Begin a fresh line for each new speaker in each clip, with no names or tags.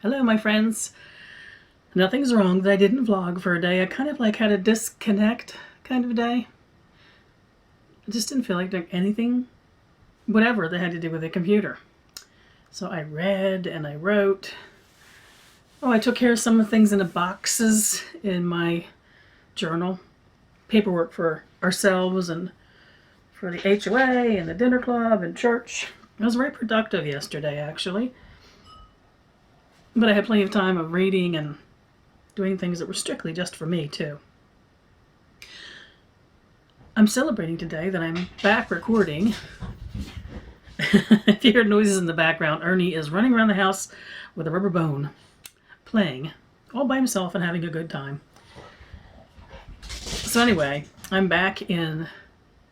Hello, my friends. Nothing's wrong that I didn't vlog for a day. I kind of like had a disconnect kind of day. I just didn't feel like doing anything, whatever that had to do with the computer. So I read and I wrote. Oh, I took care of some of the things in the boxes in my journal. Paperwork for ourselves and for the HOA and the dinner club and church. I was very productive yesterday, actually. But I had plenty of time of reading and doing things that were strictly just for me, too. I'm celebrating today that I'm back recording. If you hear noises in the background, Ernie is running around the house with a rubber bone, playing all by himself and having a good time. So anyway, I'm back in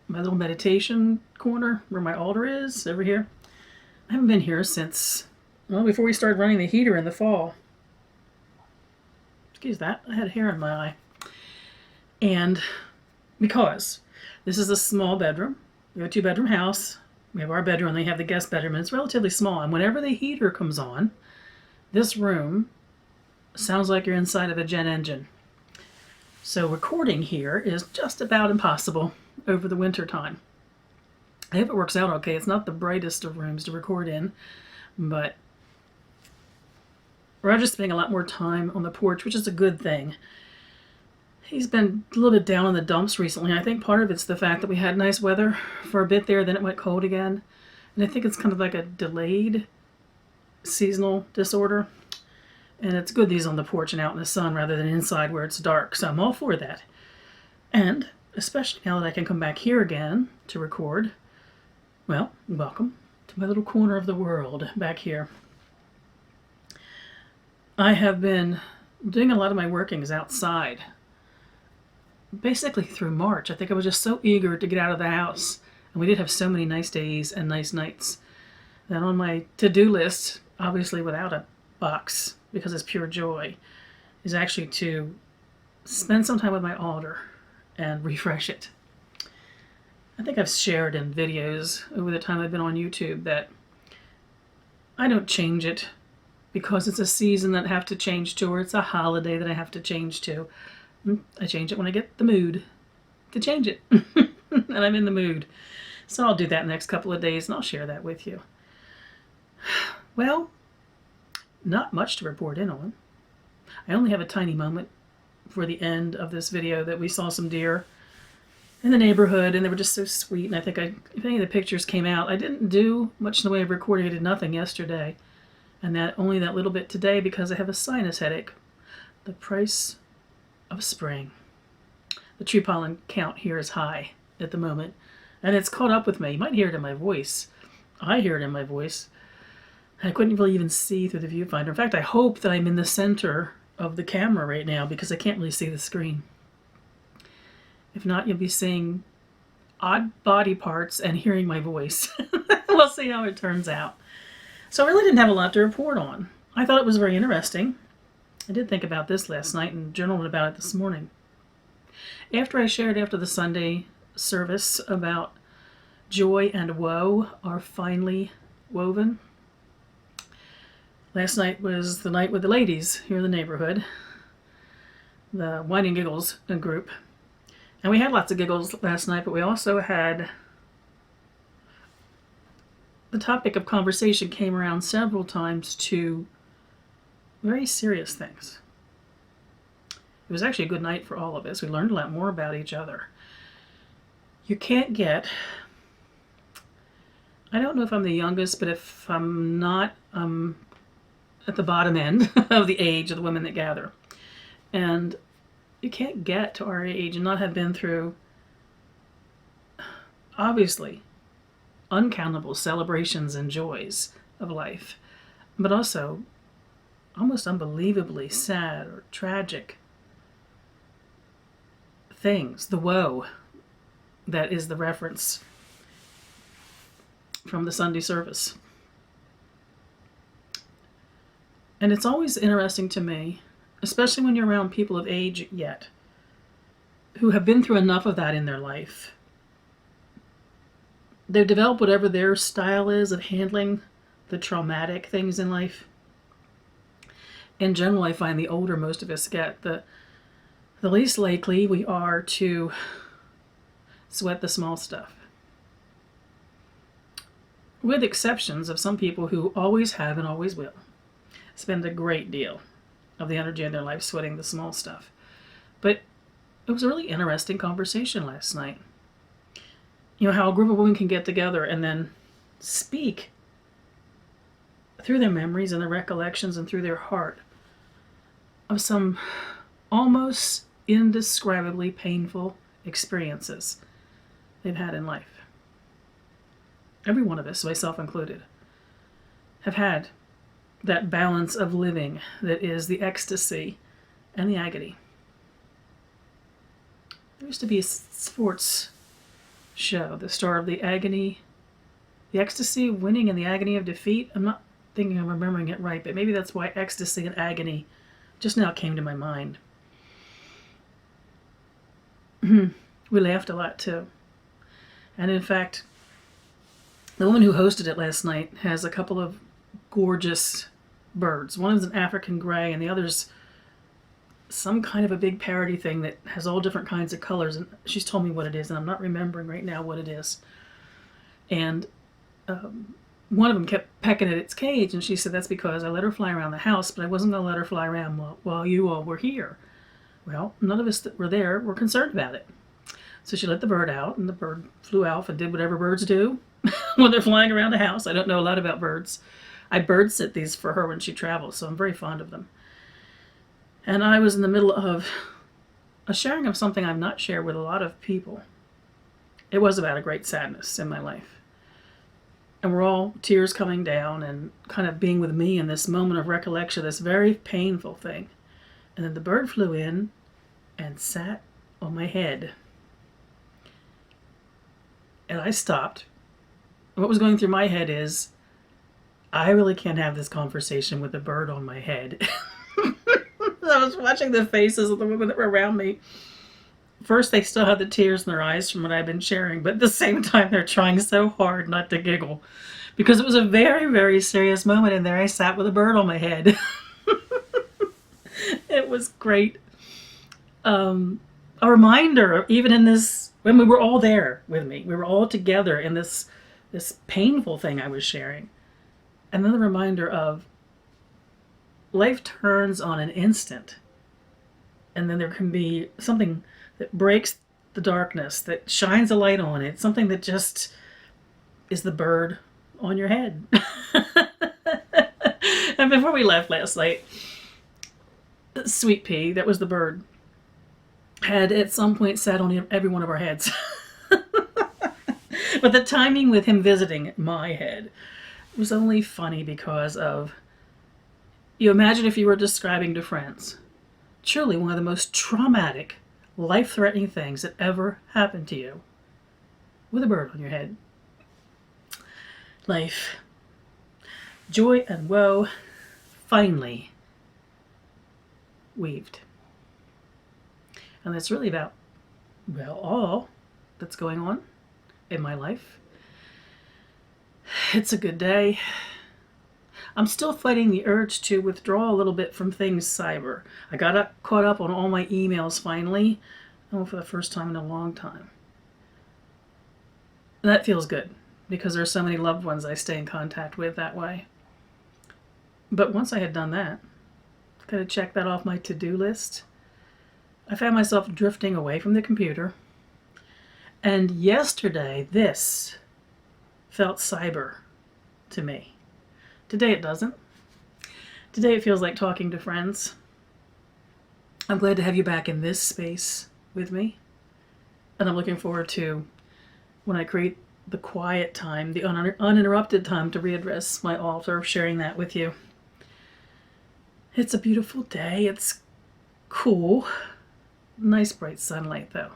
my little meditation corner where my altar is, over here. I haven't been here since, well, before we started running the heater in the fall. Excuse that, I had hair in my eye. And because this is a small bedroom, we have a 2-bedroom house, we have our bedroom, and they have the guest bedroom, and it's relatively small. And whenever the heater comes on, this room sounds like you're inside of a jet engine. So recording here is just about impossible over the winter time. I hope it works out okay. It's not the brightest of rooms to record in, but Roger's spending a lot more time on the porch, which is a good thing. He's been a little bit down in the dumps recently. I think part of it's the fact that we had nice weather for a bit there, then it went cold again. And I think it's kind of like a delayed seasonal disorder. And it's good that he's on the porch and out in the sun rather than inside where it's dark. So I'm all for that. And especially now that I can come back here again to record, well, welcome to my little corner of the world back here. I have been doing a lot of my workings outside, basically through March. I think I was just so eager to get out of the house, and we did have so many nice days and nice nights, that on my to-do list, obviously without a box, because it's pure joy, is actually to spend some time with my altar and refresh it. I think I've shared in videos over the time I've been on YouTube that I don't change it because it's a season that I have to change to, or it's a holiday that I have to change to. I change it when I get the mood to change it. And I'm in the mood. So I'll do that in the next couple of days, and I'll share that with you. Well, not much to report in on. I only have a tiny moment for the end of this video that we saw some deer in the neighborhood, and they were just so sweet. And I think if any of the pictures came out, I didn't do much in the way of recording. I did nothing yesterday. And only that little bit today because I have a sinus headache. The price of spring. The tree pollen count here is high at the moment, and it's caught up with me. You might hear it in my voice. I hear it in my voice. I couldn't really even see through the viewfinder. In fact, I hope that I'm in the center of the camera right now because I can't really see the screen. If not, you'll be seeing odd body parts and hearing my voice. We'll see how it turns out. So I really didn't have a lot to report on. I thought it was very interesting. I did think about this last night and journaled about it this morning. After I shared after the Sunday service about joy and woe are finally woven. Last night was the night with the ladies here in the neighborhood, the Wine and Giggles group. And we had lots of giggles last night, but we also had the topic of conversation came around several times to very serious things. It was actually a good night for all of us. We learned a lot more about each other. You can't get, I don't know if I'm the youngest, but if I'm not, at the bottom end of the age of the women that gather. And you can't get to our age and not have been through, obviously, uncountable celebrations and joys of life, but also almost unbelievably sad or tragic things, the woe that is the reference from the Sunday service. And it's always interesting to me, especially when you're around people of age yet, who have been through enough of that in their life. They've developed whatever their style is of handling the traumatic things in life. in general, I find the older most of us get, the least likely we are to sweat the small stuff. With exceptions of some people who always have and always will spend a great deal of the energy in their life sweating the small stuff. But it was a really interesting conversation last night. You know, how a group of women can get together and then speak through their memories and their recollections and through their heart of some almost indescribably painful experiences they've had in life. Every one of us, myself included, have had that balance of living that is the ecstasy and the agony. There used to be a sports show, the star of the agony, the ecstasy, winning, and the agony of defeat. I'm not thinking I'm remembering it right, but maybe that's why ecstasy and agony just now came to my mind. We laughed a lot too. And in fact, the woman who hosted it last night has a couple of gorgeous birds. One is an African gray, and the other's some kind of a big parroty thing that has all different kinds of colors. And she's told me what it is, and I'm not remembering right now what it is. And one of them kept pecking at its cage, and she said that's because I let her fly around the house, but I wasn't going to let her fly around while you all were here. Well, none of us that were there were concerned about it. So she let the bird out, and the bird flew off and did whatever birds do when they're flying around the house. I don't know a lot about birds. I bird sit these for her when she travels, so I'm very fond of them. And I was in the middle of a sharing of something I've not shared with a lot of people. It was about a great sadness in my life. And we're all tears coming down and kind of being with me in this moment of recollection, this very painful thing. And then the bird flew in and sat on my head. And I stopped. What was going through my head is, I really can't have this conversation with a bird on my head. I was watching the faces of the women that were around me. First, they still had the tears in their eyes from what I've been sharing, but at the same time, they're trying so hard not to giggle. Because it was a very, very serious moment, and there I sat with a bird on my head. It was great. A reminder, even in this, when we were all there with me, we were all together in this painful thing I was sharing. And then the reminder of life turns on an instant. And then there can be something that breaks the darkness, that shines a light on it, something that just is the bird on your head. And before we left last night, Sweet Pea, that was the bird, had at some point sat on every one of our heads. But the timing with him visiting my head was only funny because of, you imagine if you were describing to friends, truly one of the most traumatic, life-threatening things that ever happened to you with a bird on your head. Life, joy and woe, finely weaved. And that's really about, well, all that's going on in my life. It's a good day. I'm still fighting the urge to withdraw a little bit from things cyber. I got caught up on all my emails finally, for the first time in a long time. And that feels good because there are so many loved ones I stay in contact with that way. But once I had done that, kind of checked that off my to-do list, I found myself drifting away from the computer. And yesterday, this felt cyber to me. Today it doesn't. Today it feels like talking to friends. I'm glad to have you back in this space with me. And I'm looking forward to when I create the quiet time, the uninterrupted time to readdress my altar, sharing that with you. It's a beautiful day. It's cool. Nice bright sunlight though.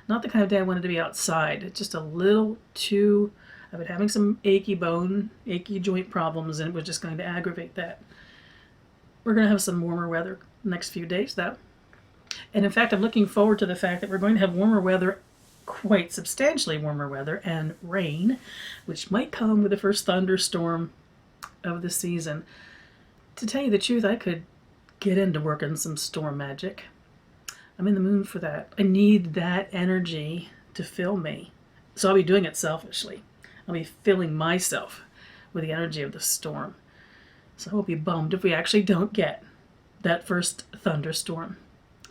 Not the kind of day I wanted to be outside. It's just a little too, I've been having some achy joint problems, and it was just going to aggravate that. We're going to have some warmer weather next few days though. And in fact, I'm looking forward to the fact that we're going to have warmer weather, quite substantially warmer weather, and rain, which might come with the first thunderstorm of the season. To tell you the truth, I could get into working some storm magic. I'm in the mood for that. I need that energy to fill me. So I'll be doing it selfishly. I'll be filling myself with the energy of the storm. So I will be bummed if we actually don't get that first thunderstorm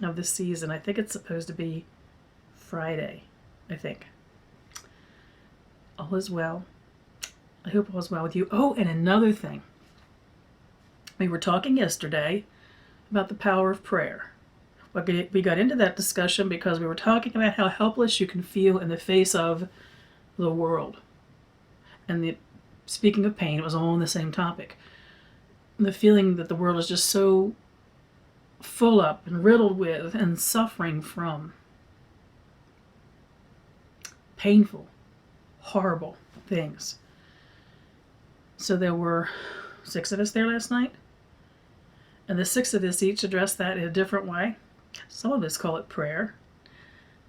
of the season. I think it's supposed to be Friday, I think. All is well. I hope all is well with you. Oh, and another thing. We were talking yesterday about the power of prayer. We got into that discussion because we were talking about how helpless you can feel in the face of the world. And speaking of pain, it was all on the same topic. The feeling that the world is just so full up and riddled with and suffering from painful, horrible things. So there were 6 of us there last night, and the 6 of us each addressed that in a different way. Some of us call it prayer.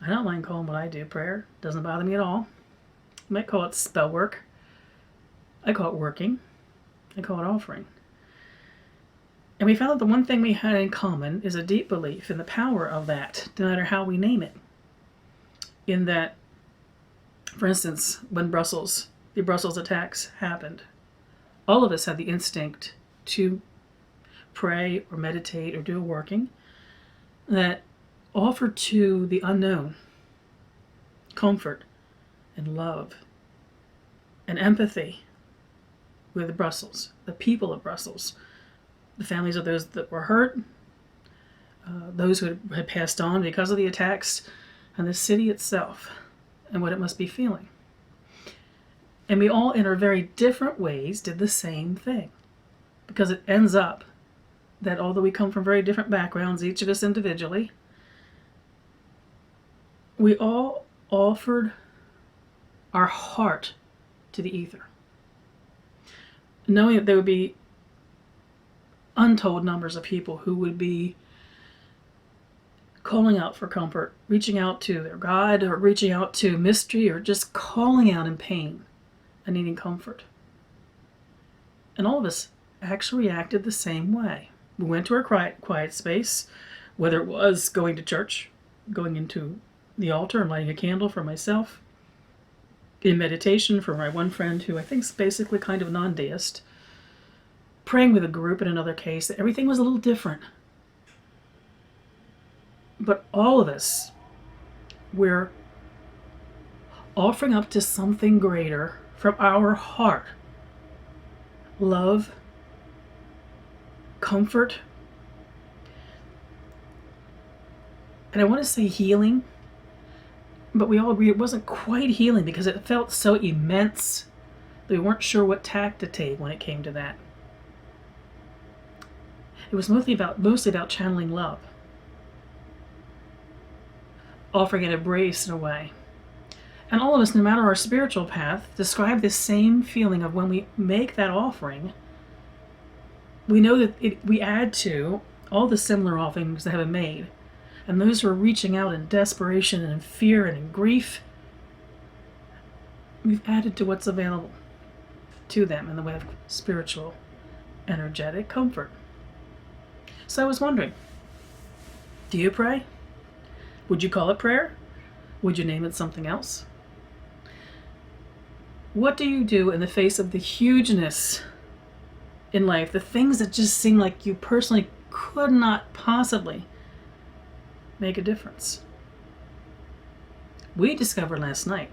I don't mind calling what I do prayer. Doesn't bother me at all. You might call it spell work. I call it working. I call it offering. And we found that the one thing we had in common is a deep belief in the power of that, no matter how we name it. In that, for instance, when the Brussels attacks happened, all of us had the instinct to pray or meditate or do a working that offered to the unknown comfort and love and empathy with Brussels, the people of Brussels, the families of those that were hurt, those who had passed on because of the attacks, and the city itself and what it must be feeling. And we all, in our very different ways, did the same thing. Because it ends up that although we come from very different backgrounds, each of us individually, we all offered our heart to the ether, knowing that there would be untold numbers of people who would be calling out for comfort, reaching out to their God, or reaching out to mystery, or just calling out in pain and needing comfort. And all of us actually reacted the same way. We went to our quiet space, whether it was going to church, going into the altar and lighting a candle for myself, in meditation for my one friend who I think is basically kind of a non-deist, praying with a group in another case. Everything was a little different. But all of us, we're offering up to something greater from our heart. Love, comfort, and I want to say healing, but we all agree it wasn't quite healing because it felt so immense that we weren't sure what tack to take when it came to that. It was mostly about channeling love, offering an embrace in a way. And all of us, no matter our spiritual path, describe this same feeling of when we make that offering, we know that we add to all the similar offerings that have been made. And those who are reaching out in desperation and in fear and in grief, we've added to what's available to them in the way of spiritual, energetic comfort. So I was wondering, do you pray? Would you call it prayer? Would you name it something else? What do you do in the face of the hugeness in life, the things that just seem like you personally could not possibly make a difference? We discovered last night,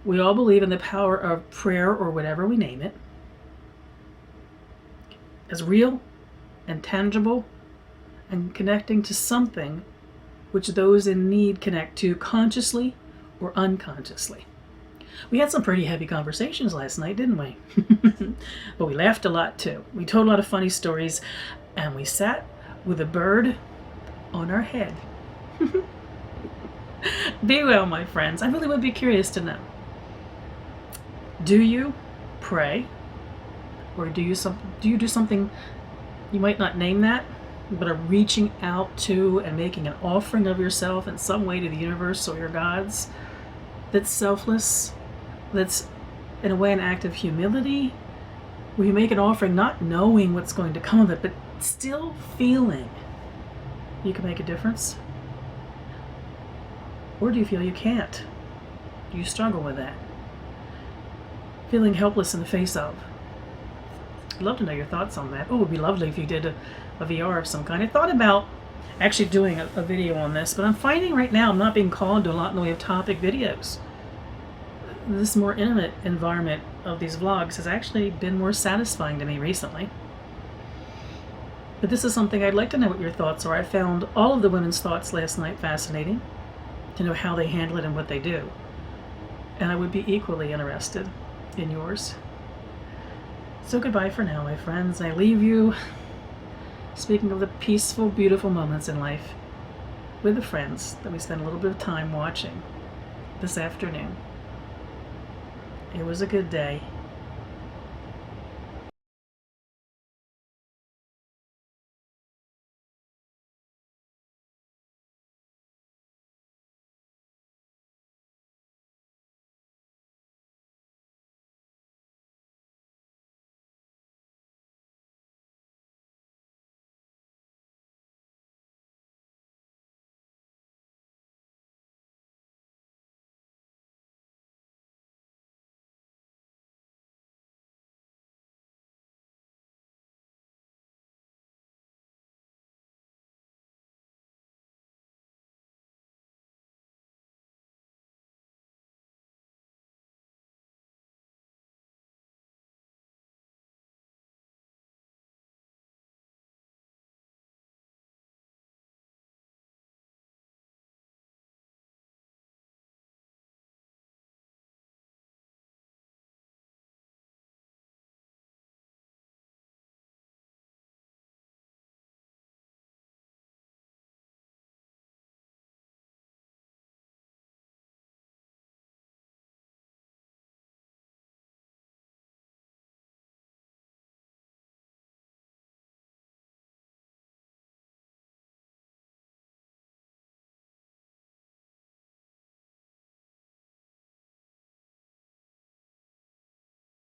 we all believe in the power of prayer, or whatever we name it, as real and tangible and connecting to something which those in need connect to consciously or unconsciously. We had some pretty heavy conversations last night, didn't we? But we laughed a lot too. We told a lot of funny stories, and we sat with a bird on our head. Be well, my friends. I really would be curious to know. Do you pray? Or do you do something you might not name that, but are reaching out to and making an offering of yourself in some way to the universe or your gods that's selfless, that's in a way an act of humility, where you make an offering not knowing what's going to come of it, but still feeling you can make a difference? Or do you feel you can't? Do you struggle with that? Feeling helpless in the face of? I'd love to know your thoughts on that. Oh, it would be lovely if you did a VR of some kind. I thought about actually doing a video on this, but I'm finding right now I'm not being called to a lot in the way of topic videos. This more intimate environment of these vlogs has actually been more satisfying to me recently. But this is something I'd like to know what your thoughts are. I found all of the women's thoughts last night fascinating, to know how they handle it and what they do. And I would be equally interested in yours. So goodbye for now, my friends. I leave you speaking of the peaceful, beautiful moments in life with the friends that we spent a little bit of time watching this afternoon. It was a good day.